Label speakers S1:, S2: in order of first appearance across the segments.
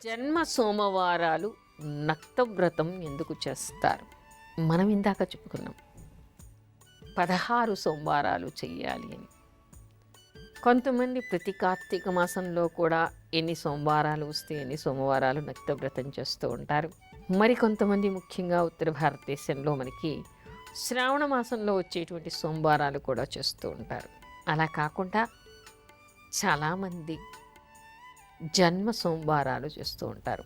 S1: జన్మ సోమవారాలు నక్తవ్రతం ఎందుకు చేస్తారు? మనం ఇందాక చెప్పుకున్నాం 16 సోమవారాలు చెయ్యాలి అని. కొంతమంది ప్రతి కార్తీక మాసంలో కూడా ఎన్ని సోమవారాలు వస్తే ఎన్ని సోమవారాలు నక్తవ్రతం చేస్తూ ఉంటారు. మరికొంతమంది ముఖ్యంగా ఉత్తర భారతదేశంలో మనకి శ్రావణ మాసంలో వచ్చేటువంటి సోమవారాలు కూడా చేస్తూ ఉంటారు. అలా కాకుండా చాలామంది జన్మ సోమవారాలు చేస్తూ ఉంటారు.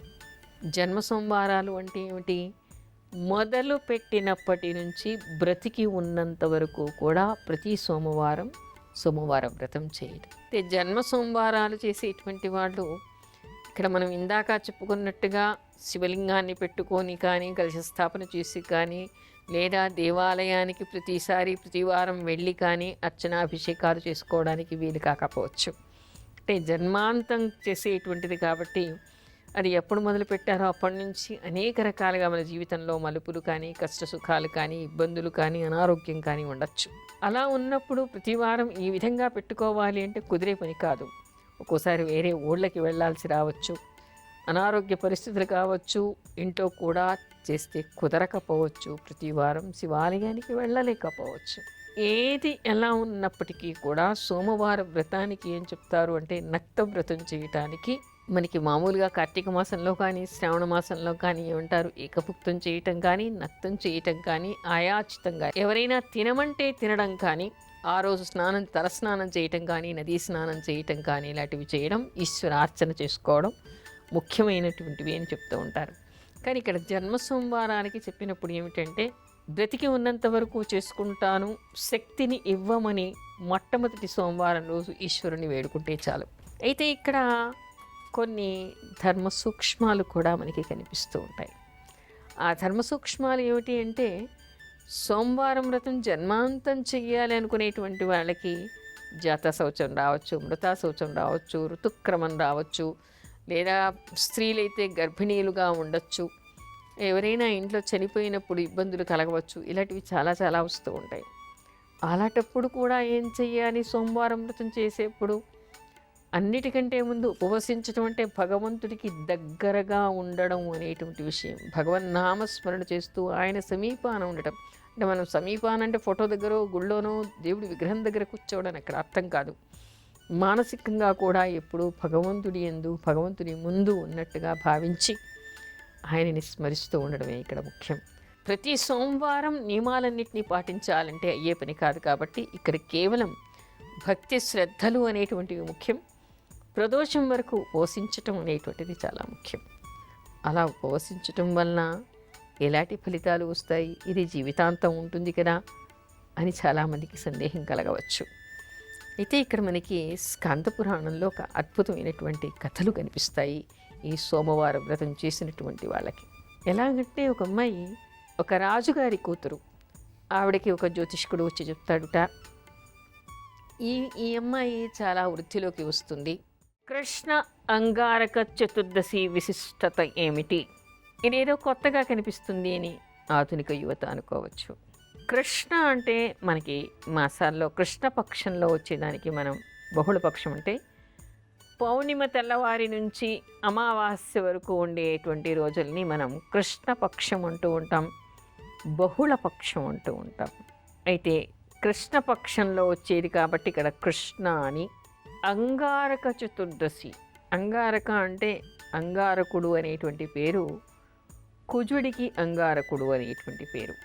S1: జన్మ సోమవారాలు అంటే ఏమిటి? మొదలు పెట్టినప్పటి నుంచి బ్రతికి ఉన్నంత వరకు కూడా ప్రతి సోమవారం సోమవార వ్రతం చేయడం. అయితే జన్మ సోమవారాలు చేసేటువంటి వాళ్ళు ఇక్కడ మనం ఇందాక చెప్పుకున్నట్టుగా శివలింగాన్ని పెట్టుకొని కానీ కలశ స్థాపన చేసి కానీ లేదా దేవాలయానికి ప్రతిసారి ప్రతి వారం వెళ్ళి కానీ అర్చనాభిషేకాలు చేసుకోవడానికి వీలు కాకపోవచ్చు. అంటే జన్మాంతం చేసేటువంటిది కాబట్టి అది ఎప్పుడు మొదలు పెట్టారో అప్పటి నుంచి అనేక రకాలుగా మన జీవితంలో మలుపులు కానీ కష్ట సుఖాలు కానీ ఇబ్బందులు కానీ అనారోగ్యం కానీ ఉండొచ్చు. అలా ఉన్నప్పుడు ప్రతి వారం ఈ విధంగా పెట్టుకోవాలి అంటే కుదిరే పని కాదు. ఒక్కోసారి వేరే ఊళ్ళకి వెళ్ళాల్సి రావచ్చు, అనారోగ్య పరిస్థితులు కావచ్చు, ఇంట్లో కూడా చేస్తే కుదరకపోవచ్చు, ప్రతి వారం శివాలయానికి వెళ్ళలేకపోవచ్చు. ఏది ఎలా ఉన్నప్పటికీ కూడా సోమవార వ్రతానికి ఏం చెప్తారు అంటే నక్త వ్రతం చేయటానికి మనకి మామూలుగా కార్తీక మాసంలో కానీ శ్రావణ మాసంలో కానీ ఏమంటారు ఏకభుక్తం చేయటం కానీ నక్తం చేయటం కానీ ఆయాచితంగా ఎవరైనా తినమంటే తినడం కానీ ఆ రోజు తలస్నానం చేయటం కానీ నదీ స్నానం చేయటం కానీ ఇలాంటివి చేయడం ఈశ్వరార్చన చేసుకోవడం ముఖ్యమైనటువంటివి అని చెప్తూ ఉంటారు. కానీ ఇక్కడ జన్మ సోమవారానికి చెప్పినప్పుడు ఏమిటంటే బ్రతికి ఉన్నంత వరకు చేసుకుంటాను, శక్తిని ఇవ్వమని మొట్టమొదటి సోమవారం రోజు ఈశ్వరుని వేడుకుంటే చాలు. అయితే ఇక్కడ కొన్ని ధర్మ సూక్ష్మాలు కూడా మనకి కనిపిస్తూ ఉంటాయి. ఆ ధర్మ సూక్ష్మాలు ఏమిటి అంటే సోమవారం వ్రతం జన్మాంతం చెయ్యాలి అనుకునేటువంటి వాళ్ళకి జాత శౌచం రావచ్చు, మృతా శౌచం రావచ్చు, ఋతుక్రమం రావచ్చు, లేదా స్త్రీలైతే గర్భిణీలుగా ఉండొచ్చు, ఎవరైనా ఇంట్లో చనిపోయినప్పుడు ఇబ్బందులు కలగవచ్చు. ఇలాంటివి చాలా చాలా వస్తూ ఉంటాయి. అలాంటప్పుడు కూడా ఏం చెయ్యాలి? సోమవారం వ్రతం చేసేప్పుడు అన్నిటికంటే ముందు ఉపవసించడం అంటే భగవంతుడికి దగ్గరగా ఉండడం అనేటువంటి విషయం. భగవన్ నామస్మరణ చేస్తూ ఆయన సమీపాన ఉండటం. అంటే మనం సమీపాన అంటే ఫోటో దగ్గర గుళ్ళోనో దేవుడి విగ్రహం దగ్గర కూర్చోవడం అక్కడ అర్థం కాదు. మానసికంగా కూడా ఎప్పుడూ భగవంతుడి యందు భగవంతుడి ముందు ఉన్నట్టుగా భావించి ఆయనని స్మరిస్తూ ఉండడమే ఇక్కడ ముఖ్యం. ప్రతి సోమవారం నియమాలన్నింటినీ పాటించాలంటే అయ్యే పని కాదు కాబట్టి ఇక్కడ కేవలం భక్తి శ్రద్ధలు అనేటువంటివి ముఖ్యం. ప్రదోషం వరకు ఉపవసించటం అనేటువంటిది చాలా ముఖ్యం. అలా ఉపవసించటం వలన ఎలాంటి ఫలితాలు వస్తాయి, ఇది జీవితాంతం ఉంటుంది కదా అని చాలామందికి సందేహం కలగవచ్చు. అయితే ఇక్కడ మనకి స్కాంద పురాణంలో ఒక అద్భుతమైనటువంటి కథలు కనిపిస్తాయి ఈ సోమవార వ్రతం చేసినటువంటి వాళ్ళకి. ఎలాగంటే ఒక అమ్మాయి ఒక రాజుగారి కూతురు, ఆవిడకి ఒక జ్యోతిష్కుడు వచ్చి చెప్తాడుట, ఈ అమ్మాయి చాలా వృద్ధిలోకి వస్తుంది. కృష్ణ అంగారక చతుర్దశి విశిష్టత ఏమిటి? ఇదేదో కొత్తగా కనిపిస్తుంది అని ఆధునిక యువత అనుకోవచ్చు. కృష్ణ అంటే మనకి మాసాల్లో కృష్ణపక్షంలో వచ్చేదానికి మనం బహుళపక్షం అంటే పౌర్ణిమ తెల్లవారి నుంచి అమావాస్య వరకు ఉండేటువంటి రోజుల్ని మనం కృష్ణపక్షం అంటూ ఉంటాం, బహుళపక్షం అంటూ ఉంటాం. అయితే కృష్ణపక్షంలో వచ్చేది కాబట్టి ఇక్కడ కృష్ణ అని. అంగారక చతుర్దశి, అంగారక అంటే అంగారకుడు అనేటువంటి పేరు, కుజుడికి అంగారకుడు అనేటువంటి పేరు,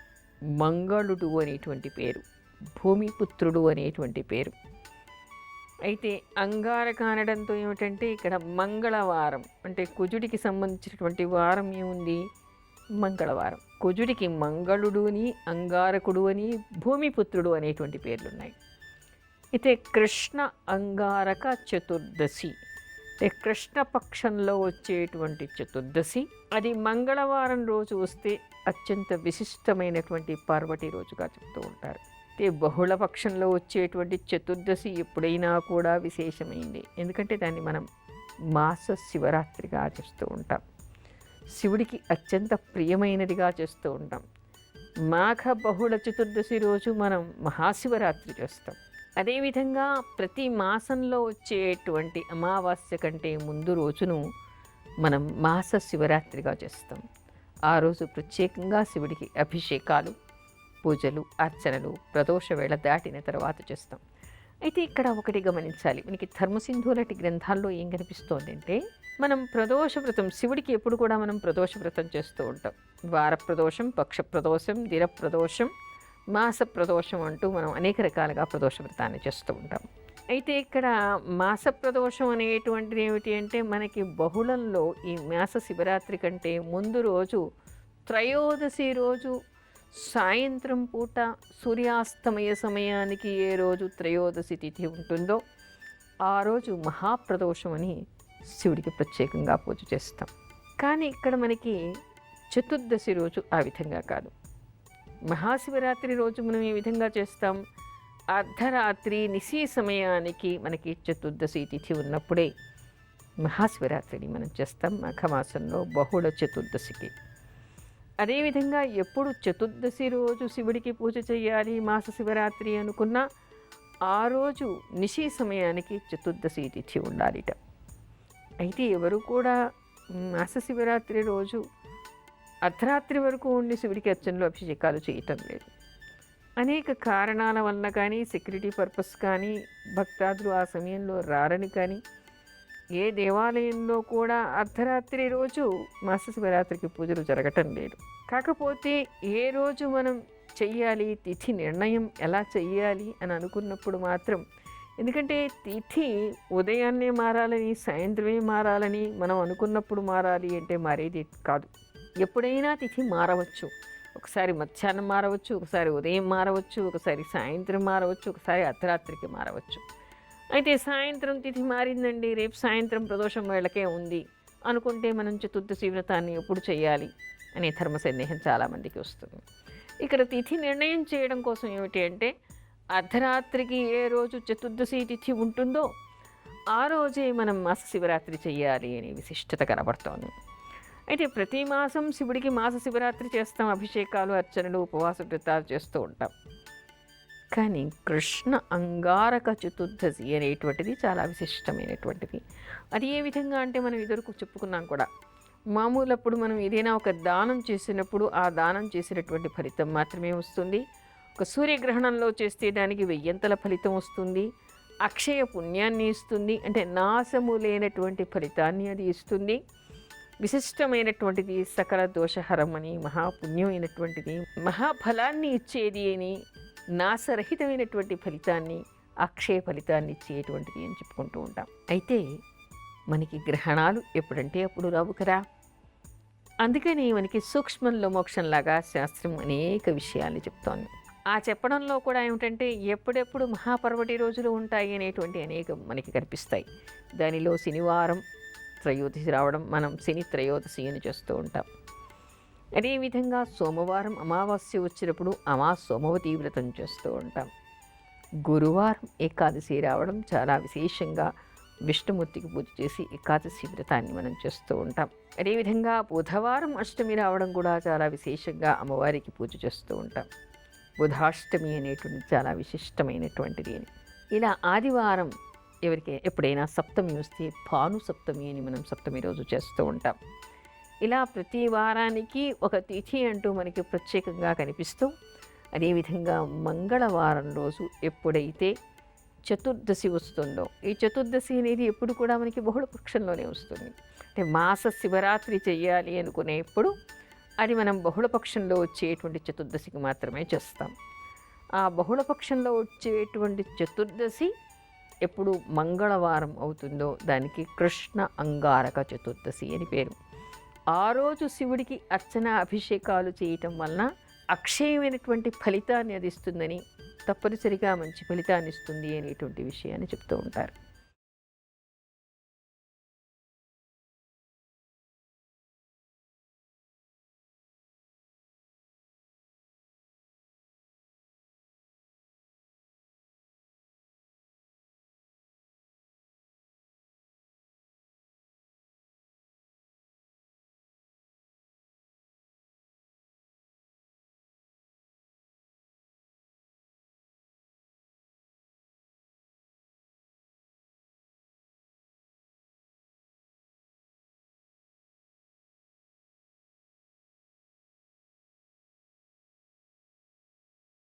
S1: మంగళుడు అనేటువంటి పేరు, భూమిపుత్రుడు అనేటువంటి పేరు. అయితే అంగారక అనడంతో ఏమిటంటే ఇక్కడ మంగళవారం అంటే కుజుడికి సంబంధించినటువంటి వారం ఏముంది? మంగళవారం. కుజుడికి మంగళుడు అని, అంగారకుడు అని, భూమిపుత్రుడు అనేటువంటి పేర్లు ఉన్నాయి. అయితే కృష్ణ అంగారక చతుర్దశి అంటే కృష్ణపక్షంలో వచ్చేటువంటి చతుర్దశి, అది మంగళవారం రోజు వస్తే అత్యంత విశిష్టమైనటువంటి పార్వతి రోజుగా చెప్తూ ఉంటారు. అయితే బహుళపక్షంలో వచ్చేటువంటి చతుర్దశి ఎప్పుడైనా కూడా విశేషమైంది, ఎందుకంటే దాన్ని మనం మాస శివరాత్రిగా చేస్తూ ఉంటాం, శివుడికి అత్యంత ప్రియమైనదిగా చేస్తూ ఉంటాం. మాఘ బహుళ చతుర్దశి రోజు మనం మహాశివరాత్రి చేస్తాం. అదేవిధంగా ప్రతి మాసంలో వచ్చేటువంటి అమావాస్య కంటే ముందు రోజును మనం మాస శివరాత్రిగా చేస్తాం. ఆ రోజు ప్రత్యేకంగా శివుడికి అభిషేకాలు, పూజలు, అర్చనలు ప్రదోష వేళ దాటిన తర్వాత చేస్తాం. అయితే ఇక్కడ ఒకటి గమనించాలి. మనకి ధర్మసింధు లాంటి గ్రంథాల్లో ఏం కనిపిస్తోంది అంటే, మనం ప్రదోష వ్రతం శివుడికి ఎప్పుడు కూడా మనం ప్రదోష వ్రతం చేస్తూ ఉంటాం. వార ప్రదోషం, పక్ష ప్రదోషం, దిన ప్రదోషం, మాస ప్రదోషం అంటూ మనం అనేక రకాలుగా ప్రదోష వ్రతాన్ని చేస్తూ ఉంటాం. అయితే ఇక్కడ మాస ప్రదోషం అనేటువంటిది ఏమిటి అంటే, మనకి బహుళంలో ఈ మాస శివరాత్రి కంటే ముందు రోజు త్రయోదశి రోజు సాయంత్రం పూట సూర్యాస్తమయ సమయానికి ఏ రోజు త్రయోదశి తిథి ఉంటుందో ఆ రోజు మహాప్రదోషం అని శివుడికి ప్రత్యేకంగా పూజ చేస్తాం. కానీ ఇక్కడ మనకి చతుర్దశి రోజు ఆ విధంగా కాదు. మహాశివరాత్రి రోజు మనం ఏ విధంగా చేస్తాం? అర్ధరాత్రి నిశీ సమయానికి మనకి చతుర్దశి తిథి ఉన్నప్పుడే మహాశివరాత్రిని మనం చేస్తాం, మాఘమాసంలో బహుళ చతుర్దశికి. అదేవిధంగా ఎప్పుడు చతుర్దశి రోజు శివుడికి పూజ చేయాలి మాస శివరాత్రి అనుకున్నా ఆ రోజు నిశీ సమయానికి చతుర్దశి తిథి ఉండాలిట. అయితే ఎవరు కూడా మాస శివరాత్రి రోజు అర్ధరాత్రి వరకు ఉండి శివుడికి అర్చనలు అభిషేకాలు చేయటం లేదు. అనేక కారణాల వల్ల కానీ, సెక్యూరిటీ పర్పస్ కానీ, భక్తాదులు ఆ సమయంలో రారని కానీ, ఏ దేవాలయంలో కూడా అర్ధరాత్రి రోజు మాస శివరాత్రికి పూజలు జరగటం లేదు. కాకపోతే ఏ రోజు మనం చెయ్యాలి, తిథి నిర్ణయం ఎలా చెయ్యాలి అని అనుకున్నప్పుడు మాత్రం, ఎందుకంటే తిథి ఉదయాన్నే మారాలని, సాయంత్రమే మారాలని మనం అనుకున్నప్పుడు మారాలి అంటే మారేది కాదు. ఎప్పుడైనా తిథి మారవచ్చు. ఒకసారి మధ్యాహ్నం మారవచ్చు, ఒకసారి ఉదయం మారవచ్చు, ఒకసారి సాయంత్రం మారవచ్చు, ఒకసారి అర్ధరాత్రికి మారవచ్చు. అయితే సాయంత్రం తిథి మారిందండి, రేపు సాయంత్రం ప్రదోషం వేళకే ఉంది అనుకుంటే మనం చతుర్దశి వ్రతాన్ని ఎప్పుడు చేయాలి అనే ధర్మ సందేహం చాలామందికి వస్తుంది. ఇక్కడ తిథి నిర్ణయం చేయడం కోసం ఏమిటి అంటే, అర్ధరాత్రికి ఏ రోజు చతుర్దశి తిథి ఉంటుందో ఆ రోజే మనం మాస శివరాత్రి చేయాలి అనే విశిష్టత కనబడుతోంది. అయితే ప్రతి మాసం శివుడికి మాస శివరాత్రి చేస్తాం, అభిషేకాలు, అర్చనలు, ఉపవాస వ్రతాలు చేస్తూ ఉంటాం. కానీ కృష్ణ అంగారక చతుర్దశి అనేటువంటిది చాలా విశిష్టమైనటువంటిది. అది ఏ విధంగా అంటే, మనం ఇదివరకు చెప్పుకున్నాం కూడా, మామూలప్పుడు మనం ఏదైనా ఒక దానం చేసినప్పుడు ఆ దానం చేసినటువంటి ఫలితం మాత్రమే వస్తుంది. ఒక సూర్యగ్రహణంలో చేస్తే దానికి 1000 ఫలితం వస్తుంది. అక్షయ పుణ్యాన్ని ఇస్తుంది, అంటే నాశము లేనటువంటి ఫలితాన్ని అది ఇస్తుంది. విశిష్టమైనటువంటిది, సకల దోషహరం అని, మహాపుణ్యమైనటువంటిది, మహాఫలాన్ని ఇచ్చేది అని, నాశరహితమైనటువంటి ఫలితాన్ని, అక్షయ ఫలితాన్ని ఇచ్చేటువంటిది అని చెప్పుకుంటూ ఉంటాం. అయితే మనకి గ్రహణాలు ఎప్పుడంటే అప్పుడు రావు కదా. అందుకని మనకి సూక్ష్మంలో మోక్షంలాగా శాస్త్రం అనేక విషయాల్ని చెప్తోంది. ఆ చెప్పడంలో కూడా ఏమిటంటే, ఎప్పుడెప్పుడు మహాపర్వటి రోజులు ఉంటాయి అనేటువంటి అనేక మనకి కనిపిస్తాయి. దానిలో శనివారం త్రయోదశి రావడం, మనం శని త్రయోదశి అని చేస్తూ ఉంటాం. అదేవిధంగా సోమవారం అమావాస్య వచ్చినప్పుడు సోమవతి వ్రతం చేస్తూ ఉంటాం. గురువారం ఏకాదశి రావడం, చాలా విశేషంగా విష్ణుమూర్తికి పూజ చేసి ఏకాదశి వ్రతాన్ని మనం చేస్తూ ఉంటాం. అదేవిధంగా బుధవారం అష్టమి రావడం కూడా చాలా విశేషంగా అమ్మవారికి పూజ చేస్తూ ఉంటాం. బుధాష్టమి అనేటువంటి చాలా విశిష్టమైనటువంటిది అని. ఇలా ఆదివారం ఎవరికి ఎప్పుడైనా సప్తమి వస్తే భాను సప్తమి అని మనం సప్తమి రోజు చేస్తూ ఉంటాం. ఇలా ప్రతి వారానికి ఒక తిథి అంటూ మనకి ప్రత్యేకంగా కనిపిస్తూ, అదేవిధంగా మంగళవారం రోజు ఎప్పుడైతే చతుర్దశి వస్తుందో, ఈ చతుర్దశి అనేది ఎప్పుడు కూడా మనకి బహుళపక్షంలోనే వస్తుంది. అంటే మాస శివరాత్రి చెయ్యాలి అనుకునేప్పుడు అది మనం బహుళపక్షంలో వచ్చేటువంటి చతుర్దశికి మాత్రమే చేస్తాం. ఆ బహుళపక్షంలో వచ్చేటువంటి చతుర్దశి ఎప్పుడు మంగళవారం అవుతుందో దానికి కృష్ణ అంగారక చతుర్దశి అని పేరు. ఆ రోజు శివుడికి అర్చన అభిషేకాలు చేయటం వలన అక్షయమైనటువంటి ఫలితాన్ని అది ఇస్తుందని, తప్పనిసరిగా మంచి ఫలితాన్ని ఇస్తుంది అనేటువంటి విషయాన్ని చెప్తూ ఉంటారు.